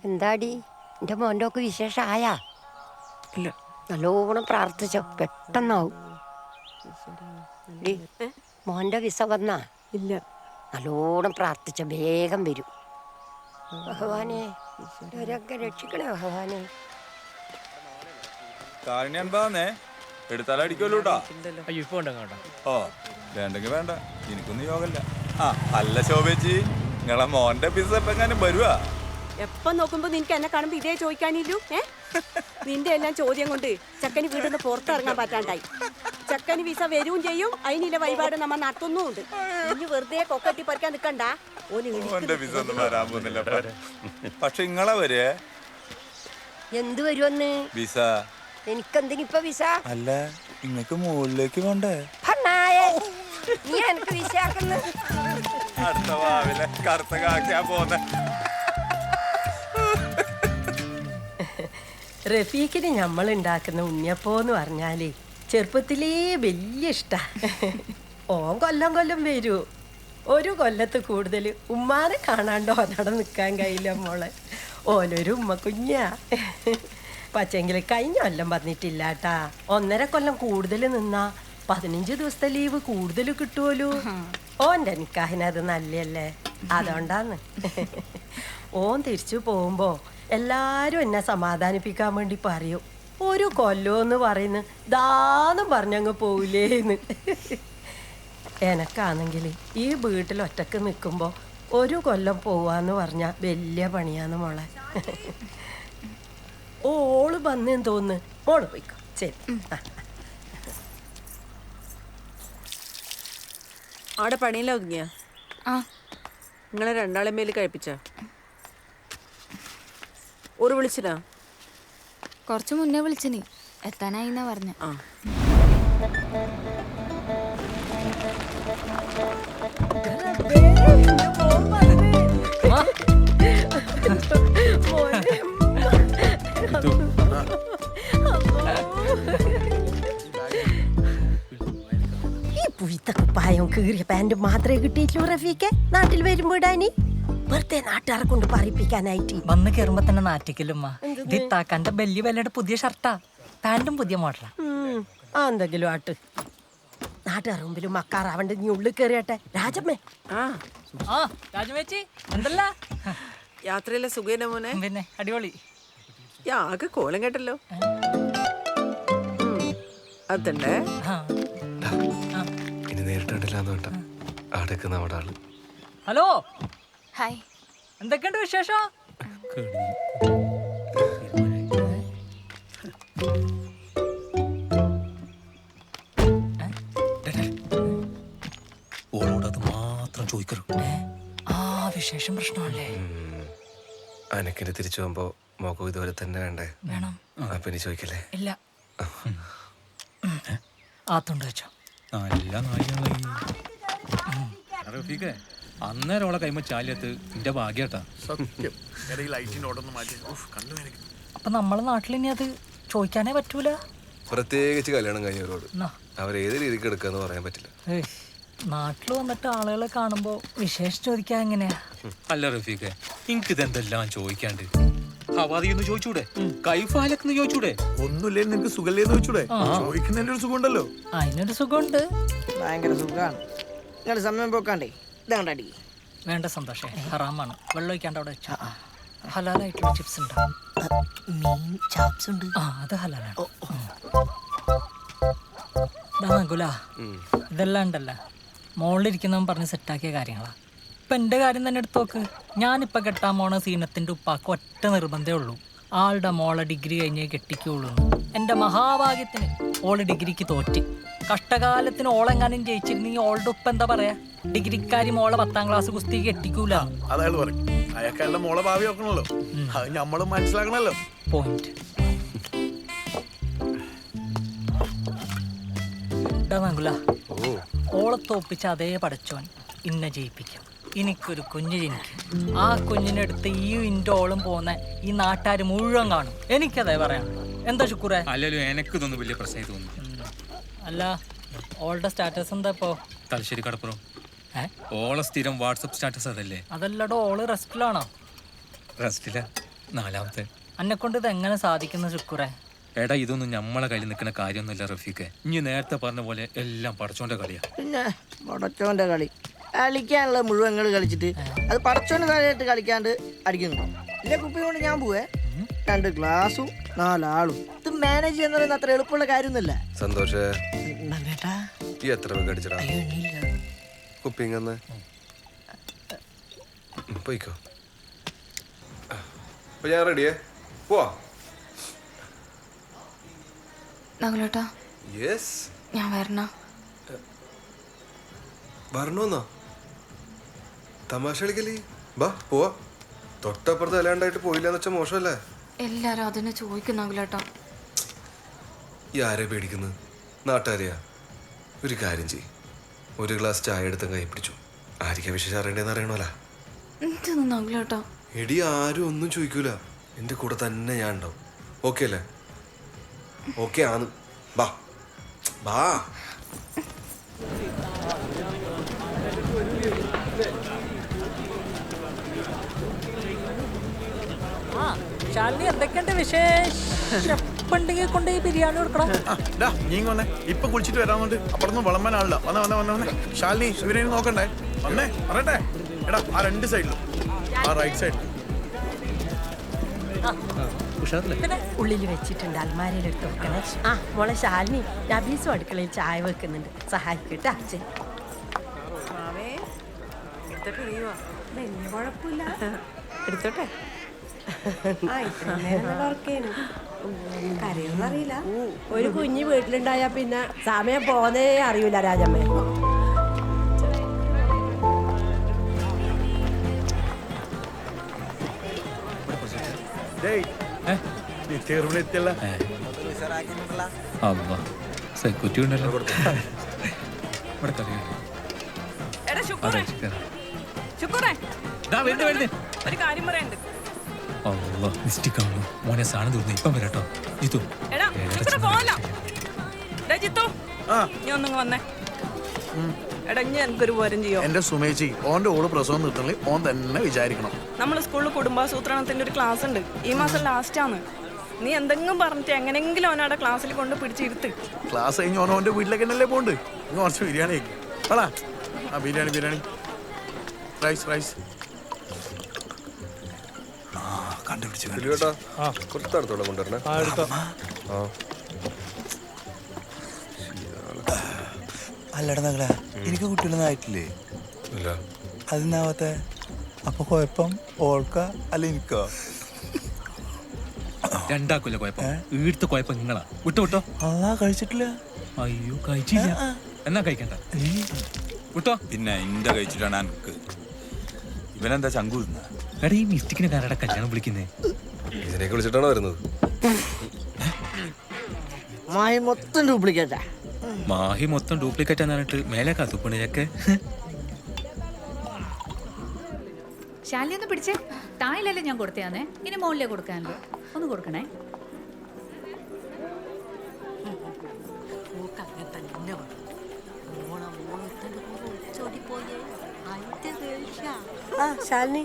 എന്താടി എൻ്റെ മോൻ്റെ ഒക്കെ വിശേഷമായാ? ഇല്ല. നല്ലോണം പ്രാർത്ഥിച്ചോ, പെട്ടെന്നാവും. മോൻ്റെ വിസ വന്നാ? ഇല്ല. നല്ലോണം പ്രാർത്ഥിച്ച വേഗം വരും. ഭഗവാനെ ഇവരൊക്കെ രക്ഷിക്കണേ ഭഗവാനെ. എടുത്താലടിക്കുമല്ലോട്ടാ. അയ്യോ ഇപ്പൊ ഉണ്ടോ? ഓ വേണ്ടെങ്കിൽ വേണ്ട, എനിക്കൊന്നും യോഗല്ല. ആ അല്ല ശോഭേച്ചി, നിങ്ങളെ മോന്റെ പിസ എപ്പെങ്ങാനും വരുവാ? എപ്പം നോക്കുമ്പോ നിനക്ക് എന്നെ കാണുമ്പോ ഇതേ ചോദിക്കാനില്ലു. നിന്റെ എല്ലാം ചോദ്യം കൊണ്ട് ചക്കന് വീടിന്ന് പുറത്തിറങ്ങാൻ പറ്റാണ്ടായി. ചക്കന് വിസ വരും ചെയ്യും, അതിനില്ല വഴിപാട് നമ്മ നടത്തുന്നുണ്ട്. ഇനി വെറുതെ കൊക്കട്ടി പറിക്കാൻ നിക്കണ്ട. മോന്റെ പിസ ഒന്നും വരാൻ പോകുന്നില്ല. പക്ഷെ നിങ്ങളെ വരെ എന്ത് വരുമെന്ന് വിസ? എനിക്കെന്തിനിപ്പ വിസ? അല്ല നിങ്ങക്ക് മുകളിലേക്ക് പോണ്ടേ? നീ എനിക്ക് വിസയാക്കുന്ന അടുത്ത വാവിലെ കറുത്ത കാക്കിയാ പോന്നെ. റഫീഖിന് നമ്മൾ ഉണ്ടാക്കുന്ന ഉണ്ണിയപ്പോന്ന് പറഞ്ഞാല് ചെറുപ്പത്തിലേ വലിയ ഇഷ്ടാ. ഓൻ കൊല്ലം കൊല്ലം വരൂ. ഒരു കൊല്ലത്ത് കൂടുതൽ ഉമ്മാനെ കാണാണ്ടോ അവിടെ നിൽക്കാൻ കഴിയില്ല മോളെ. ഓനൊരു ഉമ്മ കുഞ്ഞാ. പക്ഷെങ്കിൽ കഴിഞ്ഞ കൊല്ലം പറഞ്ഞിട്ടില്ല കേട്ടാ. 1.5 കൊല്ലം കൂടുതൽ നിന്നാ 15 ദിവസത്തെ ലീവ് കൂടുതൽ കിട്ടുമല്ലോ. ഓൻ്റെ നിക്കാഹിനത് നല്ലല്ലേ, അതുകൊണ്ടാന്ന്. ഓൻ തിരിച്ചു പോകുമ്പോ എല്ലാരും എന്നെ സമാധാനിപ്പിക്കാൻ വേണ്ടി പറയും, ഒരു കൊല്ലോന്ന് പറയുന്നു ദാന്നും പറഞ്ഞങ്ങ് പോവില്ലേന്ന്. എനക്കാണെങ്കിൽ ഈ വീട്ടിൽ ഒറ്റക്ക് നിൽക്കുമ്പോൾ ഒരു കൊല്ലം പോവാന്ന് പറഞ്ഞാൽ വലിയ പണിയാന്ന് മോളെ. ഓള് വന്നേന്ന് തോന്നുന്നു. മോള് പോയിക്കോ. ശരി. അവിടെ പണിയില്ല ഒതുങ്ങിയ നിങ്ങളെ രണ്ടാളെ മേല് കഴിപ്പിച്ച ഒരു വിളിച്ചിനാ? കുറച്ചു മുന്നേ വിളിച്ചിനി, എത്താനായിന്നാ പറഞ്ഞ. ഈ പുയ്ത്ത കുപ്പായം കീറിയ പാന്റ് മാത്രമേ കിട്ടിയിട്ടുള്ളൂ റഫീക്കെ നാട്ടിൽ വരുമ്പോ ഇടാനി. വെറുതെ നാട്ടുകാരെ കൊണ്ട് പറയിപ്പിക്കാനായിട്ട്. വന്ന് കയറുമ്പോ തന്നെ നാറ്റിക്കലുമ്മ. ഇത് താക്കാന്റെ ബെല്ലി വെല്ലയുടെ പുതിയ ഷർട്ടാ, പാന്റും പുതിയ മോഡലാ. എന്തെങ്കിലും ആട്ട്. നാട്ടുകാർ മുമ്പിലും മക്കാറാവണ്ട്. നീ ഉള്ളിൽ കയറിയട്ടെ രാജമ്മേ. രാജമേച്ചി എന്തല്ല യാത്രയിലെ സുഖേന മോനെ? പിന്നെ അടിപൊളി. ആകെ കോലം കേട്ടല്ലോ. അതണ്ടേ ഇനി നേരിട്ടുണ്ടില്ലാന്ന് വേണ്ട. അടക്ക് നമ്മുടെ ആള്. Hello, hi. എന്തൊക്കെയുണ്ട് വിശേഷം? ഓളോടത് മാത്രം ചോദിക്കരുത്. വിശേഷം പ്രശ്നമല്ലേ? അനക്കിന് തിരിച്ചു പോകുമ്പോ മോക്കും ഇതുപോലെ തന്നെ വേണ്ടേ? വേണം. അപ്പൊ ഇനി ചോദിക്കല്ലേ? ഇല്ല. ആത്തുണ്ട് വെച്ചോ. നല്ല നായികളായി. അന്നേരം അവളെ കൈമ ചാലിയത്ത് എന്റെ ഭാഗ്യട്ടാ. അപ്പൊ നമ്മളെ നാട്ടിൽ ഇനി അത് ചോദിക്കാനേ പറ്റൂല. പ്രത്യേകിച്ച് കല്യാണം കഴിഞ്ഞവരോട് അവരേത് രീതിക്ക് എടുക്കാന്ന് പറയാൻ പറ്റില്ല. നാട്ടിൽ വന്നിട്ട് ആളുകളെ കാണുമ്പോ വിശേഷം ചോദിക്കാൻ എങ്ങനെയാ? അല്ല റഫീഖെ, എനിക്കിതെന്തെല്ലാം ചോദിക്കാണ്ട്. ഹവാദിന്ന് ചോദിച്ചൂടെ? കൈഫാലക്കെന്ന് ചോദിച്ചൂടെ? ഒന്നുമില്ലേ നിനക്ക് സുഖല്ലേന്ന് ചോദിച്ചൂടെ? ചോദിക്കുന്നതിന്റെ ഒരു സുഖമുണ്ടല്ലോ. അതിനൊരു സുഖമുണ്ട്. ഭയങ്കര സുഖമാണ്. നിങ്ങൾ സമയം പോക്കാണ്ടേ ഇതാണ്ടി. വേണ്ട സന്തോഷേ, ഹറാമാണ്. വെള്ളം ഒഴിക്കാണ്ട് അവിടെ വെച്ചാ. ഹലാലായിട്ടുള്ള ചിപ്സ് ഉണ്ടോ? മീൻ ചാപ്സ് ഉണ്ട്. അത് ഹലാലാണ്. ഇതെല്ലാം ഉണ്ടല്ല മോളിലിരിക്കുന്നവൻ പറഞ്ഞ് സെറ്റാക്കിയ കാര്യങ്ങളാ. ഇപ്പൊ എന്റെ കാര്യം തന്നെ എടുത്ത് നോക്ക്. ഞാനിപ്പൊ കെട്ടാൻ പോണ സീനത്തിന്റെ ഉപ്പാക്ക് ഒറ്റ നിർബന്ധമേ ഉള്ളൂ, ആളുടെ മോളെ ഡിഗ്രി കഴിഞ്ഞേ കെട്ടിക്കുള്ളൂ. എന്റെ മഹാഭാഗ്യത്തിന് ഓള് ഡിഗ്രിക്ക് തോറ്റി. കഷ്ടകാലത്തിന് ഓളെങ്ങാനും ജയിച്ചിരുന്നെങ്കിൽ ഓളുടെ ഉപ്പ എന്താ പറയാ? ഡിഗ്രിക്കാരി മോളെ 10ാം ക്ലാസ് കുസ്തി കെട്ടിക്കൂല. അയാൾ പറയും അയാളുടെ മോളെ ഭാവി നോക്കണല്ലോ. അത് നമ്മളും മനസ്സിലാക്കണല്ലോ. പോയിന്റ്. ഓളെ തോപ്പിച്ച അതേ പടച്ചോൻ ഇന്നെ ജയിപ്പിക്കും. എനിക്കൊരു കുഞ്ഞ് ജനിക്കും. ആ കുഞ്ഞിനെടുത്ത് ഈ ഇന്റെ ഓളും പോകുന്ന ഈ നാട്ടുകാർ മുഴുവൻ കാണും. എനിക്കതേ പറയാം. എന്താ ശുക്കൂറേ? അല്ലല്ലോ, എനിക്കിതൊന്നും വലിയ പ്രശ്നമായി തോന്നുന്നു. അല്ല, ഓളുടെ സ്റ്റാറ്റസ് എന്താ ഇപ്പോ? തലശ്ശേരി കടപ്പുറം. ഓളെ സ്ഥിരം വാട്സപ്പ് സ്റ്റാറ്റസ് അതല്ലേ? അതല്ലടോ, ഓള് റെസ്റ്റിലാണോ? റെസ്റ്റില്ല 4ാമത്തെ. എന്നെ കൊണ്ട് ഇത് എങ്ങനെ സാധിക്കുന്ന ശുക്രേ? എടാ ഇതൊന്നും നമ്മളെ കയ്യിൽ നിൽക്കുന്ന കാര്യമൊന്നുമില്ല റഫീഖെ. ഇനി നേരത്തെ പറഞ്ഞ പോലെ എല്ലാം പടച്ചോന്റെ കളിയാ. പിന്നെ പടച്ചോന്റെ കളി കളിക്കാനുള്ള മുഴുവൻ കളിച്ചിട്ട് അത് പടച്ചോന്റെ തലയിട്ട് കളിക്കാണ്ട് അടിക്കുന്നു. ഇല്ലേ കുപ്പി കൊണ്ട് ഞാൻ പോവേ 2 ഗ്ലാസും 4 ആളും. ഇത് മാനേജ് ചെയ്യാന്ന് പറയുന്നത് അത്ര എളുപ്പമുള്ള കാര്യമൊന്നുമില്ല. സന്തോഷേ ഈ എത്ര പേർക്ക് അടിച്ചടാ കുപ്പിങ്ങന്ന് പോയിക്കോ. അപ്പൊ ഞാൻ റെഡിയേ പോവാ. നകുലേട്ടാ യെസ് ഞാൻ വരണ. വരണോന്നോ? തമാശ കളിക്കല്ലേ? ബാ പോവാ. തൊട്ടപ്പുറത്ത് അല്ലാണ്ടായിട്ട് പോയില്ലെന്ന് വെച്ചാൽ മോശമല്ലേ? എല്ലാരും അതിനെ ചോദിക്കും നകുലേട്ടാ. ഈ ആരെ പേടിക്കുന്നത്? നാട്ടുകാരെയാ? ഒരു കാര്യം ചെയ്യ്, 1 ഗ്ലാസ് ചായ എടുത്തും കൈ പിടിച്ചു. ആരിക്കാ വിശേഷം അറിയണ്ടേന്ന് അറിയണോലാ. എന്തൊന്നും നകുലേട്ടാ? എടി ആരും ഒന്നും ചോദിക്കൂല, എന്റെ കൂടെ തന്നെ ഞാൻ ഉണ്ടാവും. ഓക്കെ അല്ലേ? ഓക്കെ ആണ്. ബാ ബാ. ശാലിനി എന്തൊക്കെയുണ്ട് വിശേഷം? പണ്ടെങ്കിൽ കൊണ്ടുപോയി ബിരിയാണി കൊടുക്കണം. നീ വന്നേ, ഇപ്പൊ കുളിച്ചിട്ട് വരാന്നുണ്ട്. അപ്പുറത്തും വളമ്പനാളില്ല. വന്നേ ശാലിനി ഇവരെ നോക്കണ്ടേ? വന്നേ പറയട്ടെ. എടാ ആ 2 സൈഡിലും, ആ റൈറ്റ് സൈഡിൽ പിന്നെ ഉള്ളിൽ വെച്ചിട്ടുണ്ട്, അൽമാരയിൽ എടുത്ത് വെക്കണേ. ആ മോളെ ശാലിനി, നബീസും അടുക്കളയിൽ ചായ വെക്കുന്നുണ്ട്, സഹായിക്കട്ടെ അച്ഛൻ. വലിയ കുഴപ്പമില്ല, എടുത്തോട്ടെ. കരയൊന്നറിയില്ല. ഒരു കുഞ്ഞ് വീട്ടിലുണ്ടായാ പിന്നെ സമയം പോന്നേ അറിയൂല രാജമ്മേ. ചെറുവിലെത്തിയല്ല സെക്യൂരിറ്റി ഉണ്ടല്ലോ. ഇവിടെ ഒരു കാര്യം പറയണ്ട്. മോനെ സാധനം തീർന്നു. ഇപ്പം വരാട്ടോ ജിത്തു. എന്റെ സുമേച്ചി ഓന്റെ ഓള് പ്രസവം നിർത്തണേ ഓൻ തന്നെ വിചാരിക്കണം. നമ്മള് സ്കൂളിൽ കുടുംബാസൂത്രണത്തിന്റെ ഒരു ക്ലാസ് ഉണ്ട്, ഈ മാസം ലാസ്റ്റ് ആണ്. നീ എന്തെങ്കിലും പറഞ്ഞിട്ട് എങ്ങനെങ്കിലും ഓനവിടെ ക്ലാസ്സിൽ കൊണ്ട് പിടിച്ചിരുത്ത്. ക്ലാസ് കഴിഞ്ഞ് ഓൻ ഓന്റെ വീട്ടിലേക്ക് തന്നെയല്ലേ പോണ്ട്. ഇന്ന് കുറച്ച് ബിരിയാണി വേളാ. ആ ബിരിയാണി റൈസ് കുറച്ചടുത്തോടെ കൊണ്ടുവരണേ. അല്ലട നകള, എനിക്ക് കുട്ടികളൊന്നും ആയിട്ടില്ലേ? ഇല്ല. അതിനാവത്ത അപ്പൊ കുഴപ്പം ഓൾക്ക അല്ല എനിക്കോ? രണ്ടാക്കില്ല കുഴപ്പം, വീട്ടിൽ കുഴപ്പം നിങ്ങളാ. വിട്ടോ. അല്ലാ കഴിച്ചിട്ടില്ല. അയ്യോ കഴിച്ചില്ല, എന്നാ കഴിക്കണ്ട വിട്ടോ. പിന്നെ എന്റെ കഴിച്ചിട്ടാണ് എനിക്ക്. ഇവനെന്താ ചങ്കു? എടാ ഈ മിസ്റ്റിക്കിനെ കാരട കല്യാണം വിളിക്കുന്നേ? ഇതിനൊക്കെ വിളിച്ചിട്ടാണോ വരുന്നത്? മായി മൊത്തം ഡ്യൂപ്ലിക്കേറ്റാ. മാഹി മൊത്തം ഡ്യൂപ്ലിക്കേറ്റ് എന്നിട്ട് മേലെ കാത്തുപ്പണിയൊക്കെ. ശാലി ഒന്ന് പിടിച്ചേ. താഴെയല്ലേ ഞാൻ കൊടുത്തയാന്നേ, ഇനി മുകളിലേ കൊടുക്കാനുള്ളൂ. ഒന്ന് കൊടുക്കണേ. ആ ശാലിനി,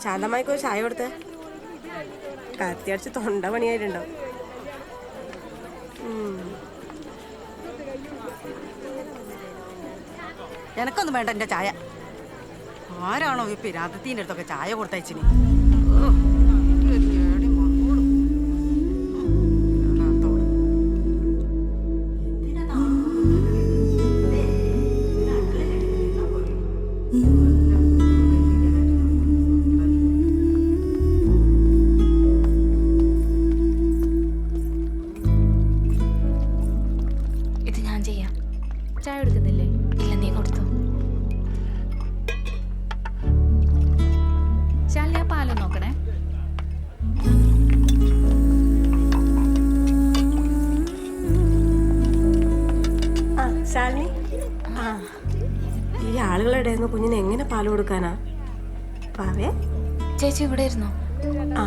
ശാന്തമായിക്കോ ചായ കൊടുത്തേ. കത്തിയടിച്ച് തൊണ്ട പണിയായിട്ടുണ്ടാവും. എനക്കൊന്നും വേണ്ട എന്റെ ചായ. ആരാണോ ഈ പിരാതത്തിന്റെ അടുത്തൊക്കെ ചായ കൊടുത്തയച്ചിന്? ഇത് ഞാൻ ചെയ്യാം. ചായ എടുക്കുന്നില്ലേ? ഇല്ല, നീ കൊടുത്തു. ശാലിനി ആ പാലം നോക്കണേ. ആ ശാലിനി, ആ ഈ ആളുകളുടെ കുഞ്ഞിന് എങ്ങനെ പാല് കൊടുക്കാനാ? പാവേ ചേച്ചി ഇവിടെ ഇരുന്നോ? ആ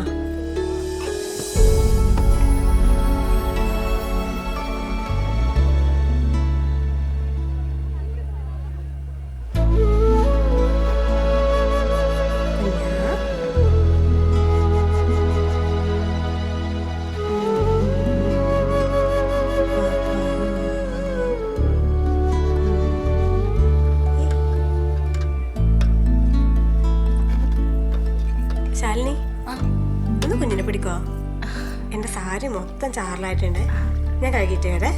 കുഞ്ഞിനെ പിടിക്കോ? എന്റെ സാരി മൊത്തം ചാറലായിട്ടുണ്ട്. ഞാൻ കഴുകിയിട്ടേ.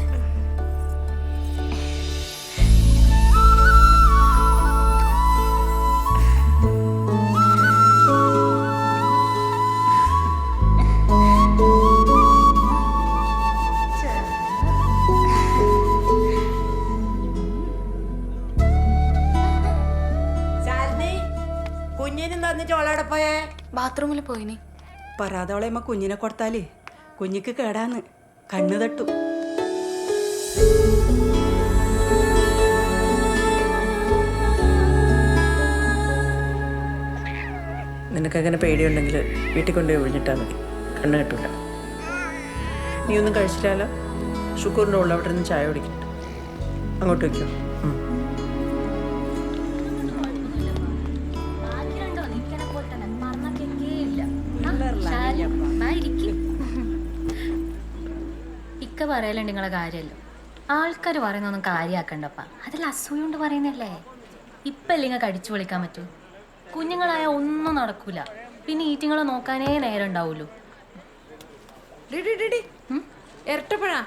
കുഞ്ഞിനും തന്നിട്ട് ഓളോടെ പോയേ? ബാത്റൂമിൽ പോയിനി. പറയാതോളെമ്മ കുഞ്ഞിനെ കൊടുത്താല് കുഞ്ഞിക്ക് കേടാന്ന്, കണ്ണു തട്ടു. നിനക്കങ്ങനെ പേടിയുണ്ടെങ്കിൽ വീട്ടിൽ കൊണ്ടുപോയി ഒഴിഞ്ഞിട്ടാൽ മതി, കണ്ണ് കെട്ടൂല. നീ ഒന്നും കഴിച്ചില്ലല്ലോ? ഷുക്കൂറിൻ്റെ ഉള്ള അവിടെ നിന്ന് ചായ കുടിക്കട്ടെ. അങ്ങോട്ട് വയ്ക്കോ. ഇക്ക പറയലുണ്ട് നിങ്ങളെ കാര്യമല്ലോ. ആൾക്കാർ പറയുന്നൊന്നും കാര്യമാക്കണ്ടപ്പ. അതിൽ അസൂയ കൊണ്ട് പറയുന്നല്ലേ. ഇപ്പം അല്ലെങ്കിൽ കടിച്ചു വിളിക്കാൻ പറ്റൂ. കുഞ്ഞുങ്ങളായ ഒന്നും നടക്കൂല. പിന്നെ ഈറ്റിങ്ങളെ നോക്കാനേ നേരം ഉണ്ടാവുള്ളൂ. ഇരട്ടപ്പഴാ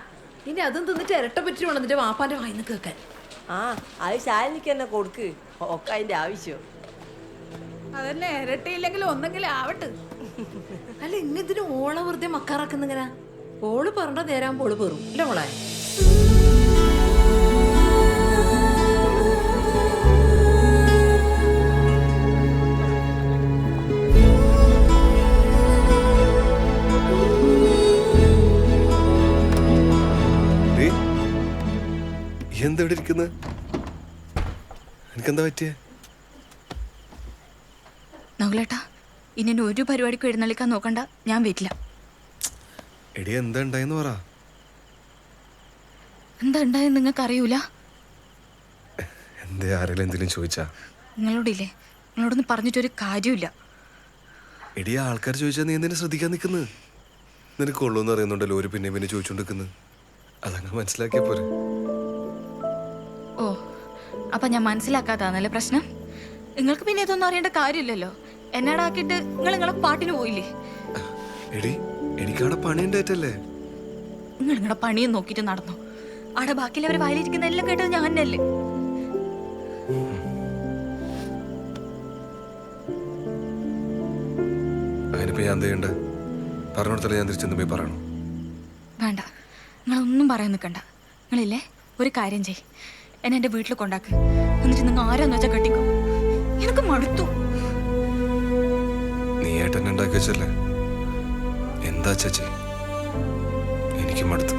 ഇനി അതും തിന്നിട്ട് ഇരട്ട പറ്റി വേണം നിന്റെ വാപ്പാന്റെ വായിന്ന് കേൾക്കാൻ. അത് ശാലിനിക്ക് തന്നെ കൊടുക്ക്, ഒക്കെ അതിൻ്റെ ആവശ്യം. അതന്നെ, ഇരട്ടയില്ലെങ്കിൽ ഒന്നെങ്കിലും ആവട്ടെ. അല്ല ഇങ്ങനത്തിന് ഓള വെറുതെ മക്കാറാക്കുന്നിങ്ങനെ. ഓള് പറഞ്ഞ നേരാകുമ്പോൾ ഓള് പെറും അല്ലേ മോളെ? എന്താ ഇവിടെ ഇരിക്കുന്നത്? എനിക്കെന്താ പറ്റിയേ? നകുലേട്ടാ, ഇനി ഒരു പരിപാടിക്കും എഴുന്നള്ളിക്കാൻ നോക്കണ്ട, ഞാൻ വരില്ല. എടി എന്താ ഉണ്ടായെന്ന് പറ. എന്താ ഉണ്ടായെന്ന് നിങ്ങൾക്ക് അറിയൂല? എന്തേ ആരെങ്കിലും എന്തെങ്കിലും ചോദിച്ചാ? നിങ്ങളോടില്ലേ, നിങ്ങളോടൊന്നും പറഞ്ഞിട്ടൊരു കാര്യമില്ല. എടി ആൾക്കാർ ചോദിച്ചാൽ നീ എന്തിനാ ശ്രദ്ധിക്കാൻ നിൽക്കുന്നത്? നിനക്ക് കൊള്ളൂന്ന് അറിയുന്നുണ്ടല്ലോ ഒരു പിന്നെ പിന്നെ ചോദിച്ചോണ്ടിരിക്കുന്നത്. അതങ്ങ് മനസ്സിലാക്കിയ പോരെ. ഓ, അപ്പൊ ഞാൻ മനസ്സിലാക്കാതാന്നല്ലേ പ്രശ്നം? നിങ്ങൾക്ക് പിന്നെ ഇതൊന്നും അറിയേണ്ട കാര്യമില്ലല്ലോ. എന്നാടാക്കിയിട്ട് നിങ്ങൾ നിങ്ങളെ പാട്ടിന് പോയില്ലേ? എടി എനിക്കവിടെ പണിയുണ്ടായിട്ടല്ലേ. നിങ്ങൾ നിങ്ങളുടെ പണിയും നോക്കിയിട്ട് നടന്നു. അവിടെ ബാക്കിയുള്ളവർ വായിലിരിക്കുന്ന എല്ലാം കേട്ടത് ഞാൻ തന്നെയല്ലേ. അതിനിപ്പോ ഞാൻ എന്ത് ചെയ്യണ്ട? പറഞ്ഞോടത്തല്ലേ ഞാൻ തിരിച്ചെന്ന് പോയി പറയണോ? വേണ്ട, നിങ്ങളൊന്നും പറയാൻ നിൽക്കണ്ട. നിങ്ങളില്ലേ, ഒരു കാര്യം ചെയ്, എന്നെ എൻ്റെ വീട്ടിൽ കൊണ്ടാക്ക്. എന്നിട്ട് നിങ്ങൾ ആരാന്ന് വെച്ചാൽ കെട്ടിക്കോ. എനിക്ക് മടുത്തു. നീ ഏട്ടൻ ഉണ്ടാക്കി വെച്ചല്ലേ? എന്താ ചേച്ചി, എനിക്ക് മടുത്തു.